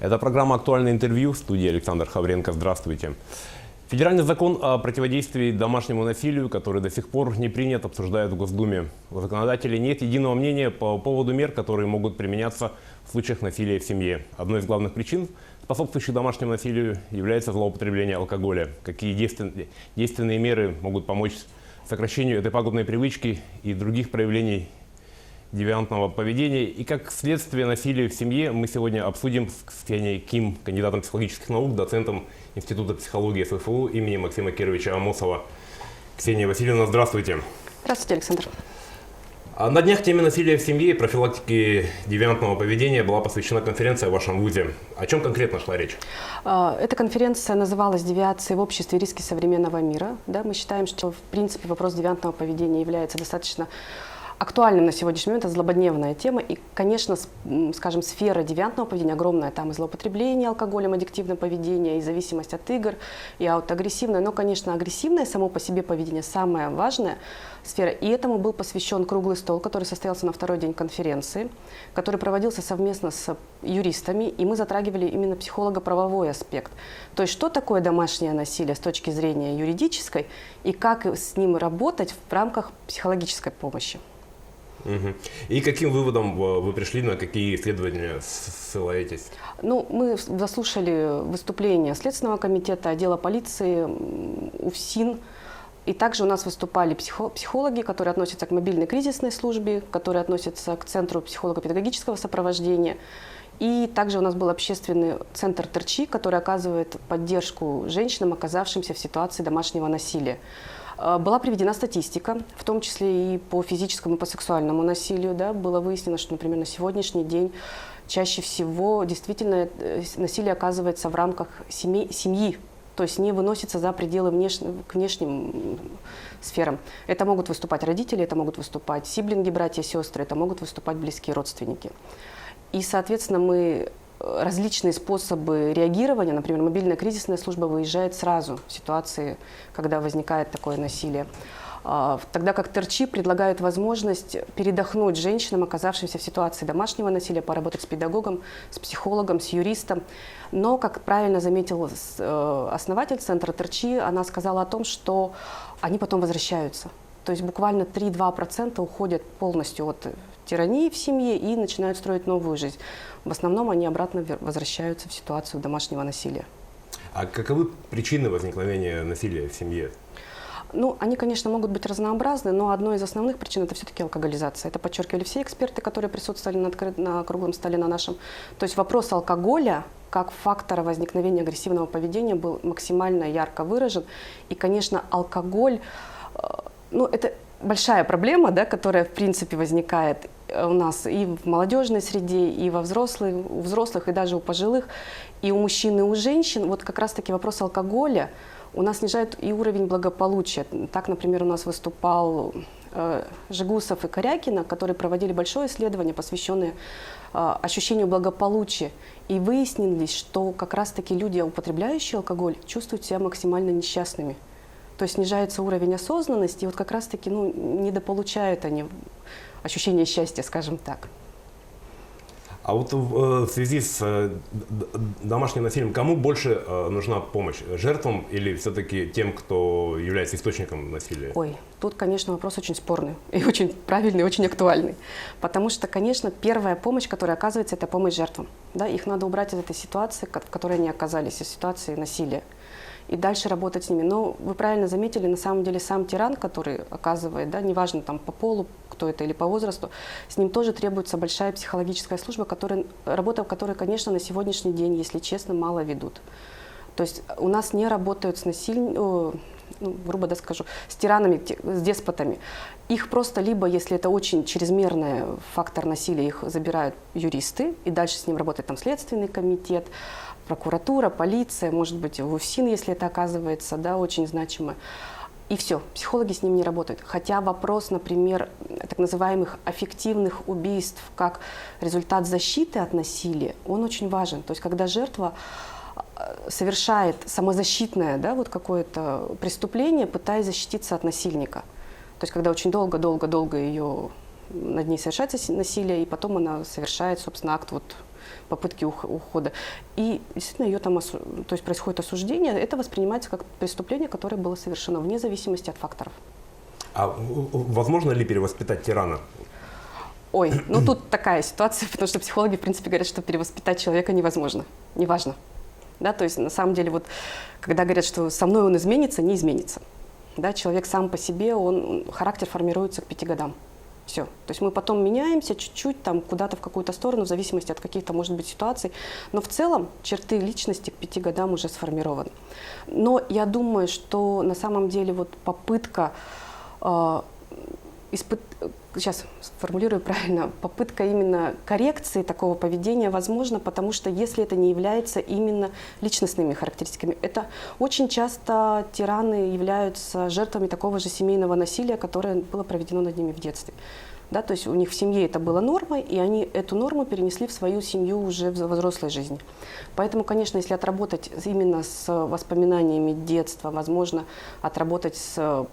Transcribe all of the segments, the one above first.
Это программа «Актуальное интервью». В студии Александр Хавренко. Здравствуйте. Федеральный закон о противодействии домашнему насилию, который до сих пор не принят, обсуждают в Госдуме. У законодателей нет единого мнения по поводу мер, которые могут применяться в случаях насилия в семье. Одной из главных причин, способствующих домашнему насилию, является злоупотребление алкоголя. Какие действенные меры могут помочь сокращению этой пагубной привычки и других проявлений девиантного поведения, и как следствие насилия в семье, мы сегодня обсудим с Ксенией Ким, кандидатом психологических наук, доцентом Института психологии СФУ имени Максима Кировича Амосова. Ксения Васильевна, здравствуйте. Здравствуйте, Александр. На днях теме насилия в семье и профилактики девиантного поведения была посвящена конференция в вашем вузе. О чем конкретно шла речь? Эта конференция называлась «Девиации в обществе. Риски современного мира». Да, мы считаем, что в принципе вопрос девиантного поведения является достаточно актуальным на сегодняшний момент, это злободневная тема. И, конечно, скажем, сфера девиантного поведения огромная. Там и злоупотребление алкоголем, аддиктивное поведение, и зависимость от игр, и аутоагрессивное. Но, конечно, агрессивное само по себе поведение самая важная сфера. И этому был посвящен круглый стол, который состоялся на второй день конференции, который проводился совместно с юристами. И мы затрагивали именно психолого-правовой аспект. То есть, что такое домашнее насилие с точки зрения юридической, и как с ним работать в рамках психологической помощи. И каким выводом вы пришли, на какие исследования ссылаетесь? Ну, мы заслушали выступления Следственного комитета, отдела полиции, УФСИН. И также у нас выступали психологи, которые относятся к мобильной кризисной службе, которые относятся к Центру психолого-педагогического сопровождения. И также у нас был общественный центр ТРЧИ, который оказывает поддержку женщинам, оказавшимся в ситуации домашнего насилия. Была приведена статистика, в том числе и по физическому, и по сексуальному насилию. Да, было выяснено, что, например, на сегодняшний день чаще всего действительно насилие оказывается в рамках семьи, то есть не выносится за пределы к внешним сферам. Это могут выступать родители, это могут выступать сиблинги, братья, сестры, это могут выступать близкие родственники. И, соответственно, мы различные способы реагирования, например, мобильная кризисная служба выезжает сразу в ситуации, когда возникает такое насилие. Тогда как ТРЧИ предлагают возможность передохнуть женщинам, оказавшимся в ситуации домашнего насилия, поработать с педагогом, с психологом, с юристом. Но, как правильно заметил основатель центра ТРЧИ, она сказала о том, что они потом возвращаются. То есть буквально 3-2% уходят полностью от тирании в семье и начинают строить новую жизнь. В основном они обратно возвращаются в ситуацию домашнего насилия. А каковы причины возникновения насилия в семье? Ну, они, конечно, могут быть разнообразны, но одной из основных причин – это все-таки алкоголизация. Это подчеркивали все эксперты, которые присутствовали на круглом столе на нашем. То есть вопрос алкоголя как фактора возникновения агрессивного поведения был максимально ярко выражен. И, конечно, алкоголь, ну, это большая проблема, да, которая, в принципе, возникает у нас и в молодежной среде, и у взрослых, и даже у пожилых, и у мужчин, и у женщин. Вот как раз-таки вопрос алкоголя у нас снижает и уровень благополучия. Так, например, у нас выступал Жигусов и Корякина, которые проводили большое исследование, посвященное ощущению благополучия. И выяснилось, что как раз-таки люди, употребляющие алкоголь, чувствуют себя максимально несчастными. То есть снижается уровень осознанности, и вот как раз-таки недополучают они ощущение счастья, скажем так. А вот в связи с домашним насилием, кому больше нужна помощь? Жертвам или все-таки тем, кто является источником насилия? Ой, тут, конечно, вопрос очень спорный, и очень правильный, и очень актуальный. Потому что, конечно, первая помощь, которая оказывается, это помощь жертвам. Да? Их надо убрать из этой ситуации, в которой они оказались, из ситуации насилия. И дальше работать с ними. Но вы правильно заметили, на самом деле сам тиран, который оказывает, да, неважно там по полу, кто это или по возрасту, с ним тоже требуется большая психологическая служба, работа в которой, конечно, на сегодняшний день, если честно, мало ведут. То есть у нас не работают с грубо скажу, с тиранами, с деспотами. Их просто либо, если это очень чрезмерный фактор насилия, их забирают юристы, и дальше с ним работает там Следственный комитет, прокуратура, полиция, может быть, УФСИН, если это оказывается, да, очень значимо. И все, психологи с ним не работают. Хотя вопрос, например, так называемых аффективных убийств как результат защиты от насилия, он очень важен. То есть когда жертва совершает самозащитное, да, вот какое-то преступление, пытаясь защититься от насильника. То есть когда очень долго ее над ней совершается насилие, и потом она совершает, собственно, акт вот попытки ухода. И действительно ее там, то есть происходит осуждение, это воспринимается как преступление, которое было совершено вне зависимости от факторов. А возможно ли перевоспитать тирана? Ой, ну тут такая ситуация, потому что психологи, в принципе, говорят, что перевоспитать человека невозможно, неважно. Да, то есть на самом деле вот, когда говорят, что со мной он изменится, не изменится. Да, человек сам по себе, характер формируется к 5 годам. Все. То есть мы потом меняемся чуть-чуть там куда-то в какую-то сторону, в зависимости от каких-то, может быть, ситуаций. Но в целом черты личности к 5 годам уже сформированы. Но я думаю, что на самом деле вот попытка сейчас сформулирую правильно, попытка именно коррекции такого поведения возможна, потому что если это не является именно личностными характеристиками, это очень часто тираны являются жертвами такого же семейного насилия, которое было проведено над ними в детстве. Да, то есть у них в семье это было нормой, и они эту норму перенесли в свою семью уже в взрослой жизни. Поэтому, конечно, если отработать именно с воспоминаниями детства, возможно, отработать с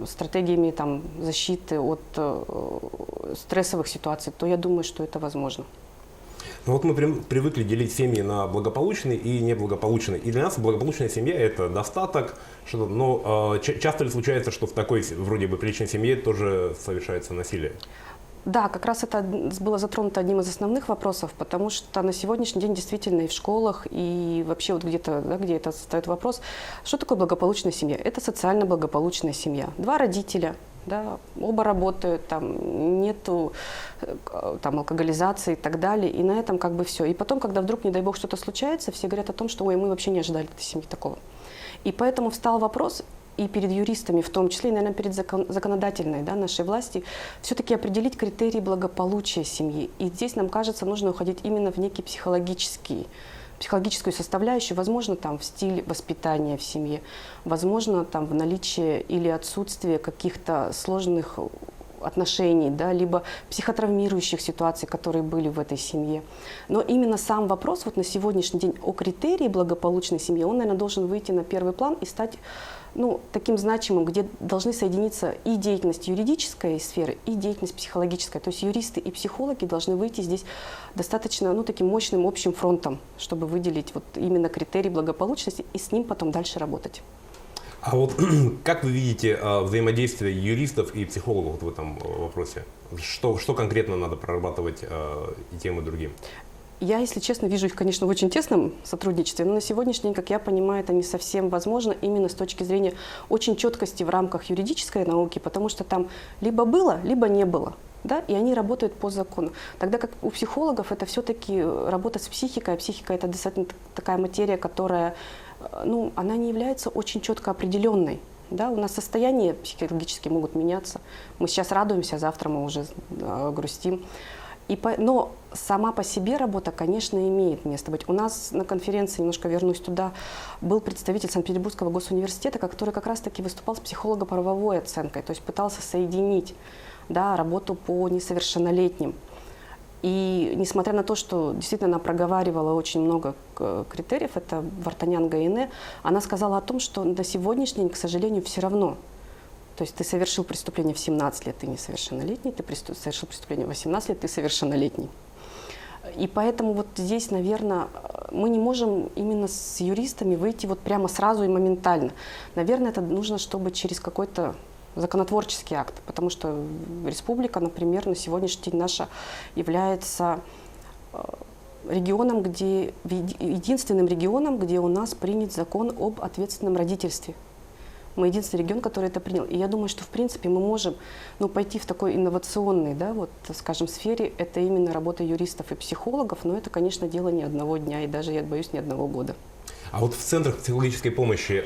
стратегиями там, защиты от стрессовых ситуаций, то я думаю, что это возможно. Ну вот мы привыкли делить семьи на благополучные и неблагополучные. И для нас благополучная семья – это достаток, но часто ли случается, что в такой вроде бы приличной семье тоже совершается насилие? Да, как раз это было затронуто одним из основных вопросов, потому что на сегодняшний день действительно и в школах, и вообще вот где-то, да, где это встает вопрос, что такое благополучная семья? Это социально благополучная семья. 2 родителя, да, оба работают, там нету там, алкоголизации и так далее, и на этом как бы все. И потом, когда вдруг, не дай бог, что-то случается, все говорят о том, что ой, мы вообще не ожидали этой семьи такого. И поэтому встал вопрос, и перед юристами, в том числе, и, наверное, перед законодательной, да, нашей власти, все-таки определить критерии благополучия семьи. И здесь, нам кажется, нужно уходить именно в некий психологическую составляющую, возможно, там, в стиле воспитания в семье, возможно, там, в наличии или отсутствии каких-то сложных отношений, да, либо психотравмирующих ситуаций, которые были в этой семье. Но именно сам вопрос вот на сегодняшний день о критерии благополучной семьи, он, наверное, должен выйти на первый план и стать таким значимым, где должны соединиться и деятельность юридической сферы, и деятельность психологическая. То есть юристы и психологи должны выйти здесь достаточно таким мощным общим фронтом, чтобы выделить вот именно критерий благополучности и с ним потом дальше работать. А вот как вы видите взаимодействие юристов и психологов в этом вопросе? Что конкретно надо прорабатывать и тем, и другим? Я, если честно, вижу их, конечно, в очень тесном сотрудничестве, но на сегодняшний день, как я понимаю, это не совсем возможно именно с точки зрения очень четкости в рамках юридической науки, потому что там либо было, либо не было. Да, и они работают по закону. Тогда как у психологов это все-таки работа с психикой, а психика это достаточно такая материя, которая, она не является очень четко определенной. Да, у нас состояния психологически могут меняться. Мы сейчас радуемся, завтра мы уже грустим. Но сама по себе работа, конечно, имеет место быть. У нас на конференции, немножко вернусь туда, был представитель Санкт-Петербургского госуниверситета, который как раз-таки выступал с психолого-правовой оценкой, то есть пытался соединить, да, работу по несовершеннолетним. И несмотря на то, что действительно она проговаривала очень много критериев, это Вартанян Гаине, она сказала о том, что на сегодняшний день, к сожалению, все равно. То есть ты совершил преступление в 17 лет, ты несовершеннолетний, ты совершил преступление в 18 лет, ты совершеннолетний. И поэтому вот здесь, наверное, мы не можем именно с юристами выйти вот прямо сразу и моментально. Наверное, это нужно, чтобы через какой-то законотворческий акт, потому что республика, например, на сегодняшний день наша является регионом, единственным регионом, где у нас принят закон об ответственном родительстве. Мы единственный регион, который это принял. И я думаю, что в принципе мы можем пойти в такой инновационной, да, вот, скажем, сфере. Это именно работа юристов и психологов, но это, конечно, дело не одного дня и даже, я боюсь, не одного года. А вот в центрах психологической помощи,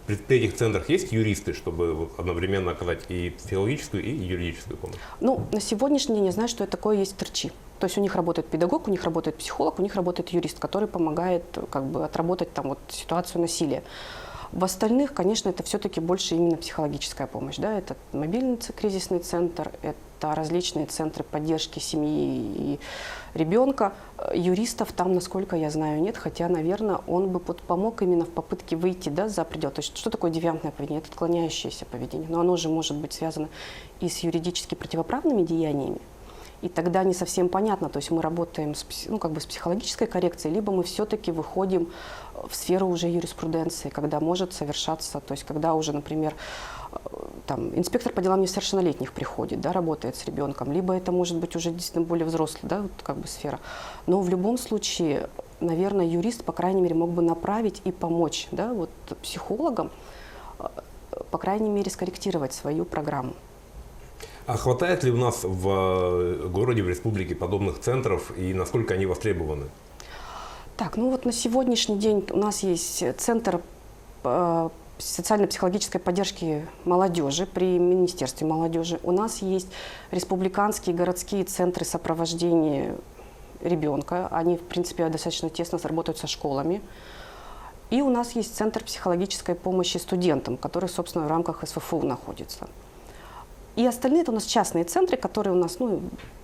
при этих центрах есть юристы, чтобы одновременно оказать и психологическую, и юридическую помощь? На сегодняшний день я знаю, что это такое есть ТРЧИ. То есть у них работает педагог, у них работает психолог, у них работает юрист, который помогает как бы отработать там вот ситуацию насилия. В остальных, конечно, это все-таки больше именно психологическая помощь. Да? Это мобильный кризисный центр, это различные центры поддержки семьи и ребенка. Юристов там, насколько я знаю, нет, хотя, наверное, он бы помог именно в попытке выйти, да, за предел. То есть что такое девиантное поведение? Это отклоняющееся поведение, но оно же может быть связано и с юридически противоправными деяниями. И тогда не совсем понятно, то есть мы работаем с, с психологической коррекцией, либо мы все-таки выходим в сферу уже юриспруденции, когда может совершаться, то есть когда уже, например, там, инспектор по делам несовершеннолетних приходит, да, работает с ребенком, либо это может быть уже действительно более взрослая, да, вот, сфера. Но в любом случае, наверное, юрист, по крайней мере, мог бы направить и помочь, да, вот, психологам, по крайней мере, скорректировать свою программу. А хватает ли у нас в городе, в республике подобных центров и насколько они востребованы? Так, ну вот на сегодняшний день у нас есть центр социально-психологической поддержки молодежи при Министерстве молодежи. У нас есть республиканские городские центры сопровождения ребенка. Они, в принципе, достаточно тесно работают со школами. И у нас есть центр психологической помощи студентам, который, собственно, в рамках СФФУ находится. И остальные это у нас частные центры, которые у нас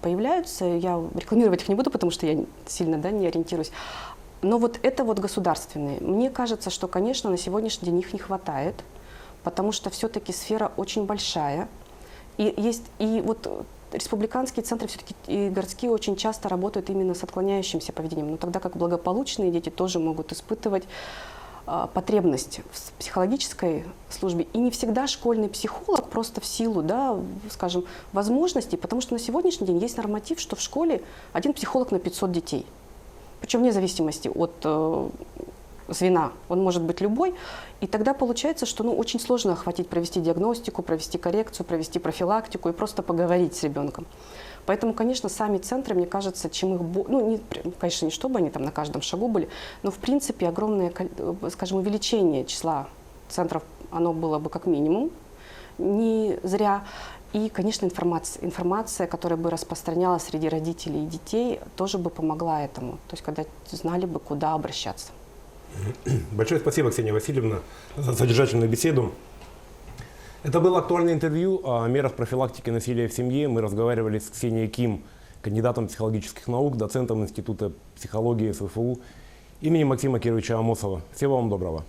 появляются. Я рекламировать их не буду, потому что я сильно не ориентируюсь. Но вот это вот государственные. Мне кажется, что, конечно, на сегодняшний день их не хватает, потому что все-таки сфера очень большая. И вот республиканские центры все-таки и городские очень часто работают именно с отклоняющимся поведением. Но тогда как благополучные дети тоже могут испытывать потребность в психологической службе. И не всегда школьный психолог просто в силу, скажем, возможностей, потому что на сегодняшний день есть норматив, что в школе один психолог на 500 детей. Причем вне зависимости от звена, он может быть любой. И тогда получается, что очень сложно охватить, провести диагностику, провести коррекцию, провести профилактику и просто поговорить с ребенком. Поэтому, конечно, сами центры, мне кажется, чем их, конечно, не чтобы они там на каждом шагу были, но, в принципе, огромное, скажем, увеличение числа центров, оно было бы как минимум не зря. И, конечно, информация, которая бы распространялась среди родителей и детей, тоже бы помогла этому. То есть, когда знали бы, куда обращаться. Большое спасибо, Ксения Васильевна, за содержательную беседу. Это было актуальное интервью о мерах профилактики насилия в семье. Мы разговаривали с Ксенией Ким, кандидатом психологических наук, доцентом Института психологии СФУ имени Максима Кировича Амосова. Всего вам доброго.